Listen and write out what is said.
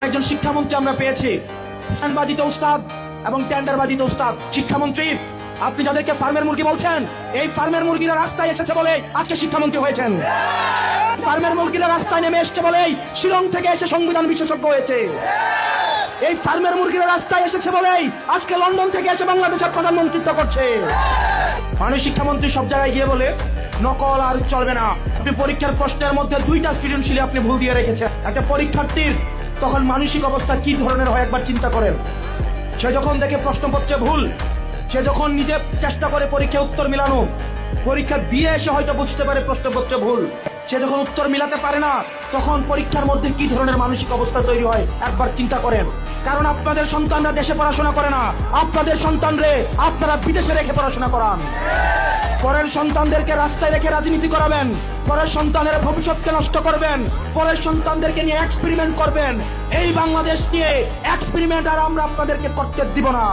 একজন শিক্ষামন্ত্রী আমরা পেয়েছি, স্ট্যান্ডবাজিতে উস্তাদ এবং টেন্ডারবাজিতে উস্তাদ। শিক্ষামন্ত্রী, আপনি যাদেরকে ফার্মের মুরগি বলছেন, এই ফার্মের মুরগিরা রাস্তায় এসেছে বলে আজকে শিক্ষামন্ত্রী হয়েছেন। ফার্মের মুরগিরা রাস্তায় নেমে এসেছে বলেই শিলং থেকে এসে সংবিধান বিশেষজ্ঞ হয়েছে। এই ফার্মের মুরগিরা রাস্তায় এসেছে বলেই আজকে লন্ডন থেকে এসে বাংলাদেশের প্রধানমন্ত্রিত্ব করছে। মাননীয় শিক্ষামন্ত্রী সব জায়গায় গিয়ে বলে নকল আর চলবে না। আপনি পরীক্ষার প্রশ্নের মধ্যে 2টা সৃজনশীলে আপনি ভুল দিয়ে রেখেছেন। একটা পরীক্ষার্থীর তখন মানসিক অবস্থা কি ধরনের হয় একবার চিন্তা করেন। সে যখন দেখে প্রশ্নপত্রে ভুল, সে যখন নিজে চেষ্টা করে পরীক্ষায় উত্তর মিলানো, পরীক্ষা দিয়ে এসে হয়তো বুঝতে পারে প্রশ্নপত্রে ভুল, সে যখন উত্তর মিলাতে পারে না, তখন পরীক্ষার মধ্যে কি ধরনের মানসিক অবস্থা তৈরি হয় একবার চিন্তা করেন। কারণ আপনাদের সন্তানরা দেশে পড়াশোনা করে না, আপনাদের সন্তানরে আপনারা বিদেশে রেখে পড়াশোনা করান। পরের সন্তানদেরকে রাস্তায় রেখে রাজনীতি করাবেন, পরের সন্তানের ভবিষ্যৎকে নষ্ট করবেন, পরের সন্তানদেরকে নিয়ে এক্সপেরিমেন্ট করবেন। এই বাংলাদেশ নিয়ে এক্সপেরিমেন্ট আর আমরা আপনাদেরকে করতে দিব না।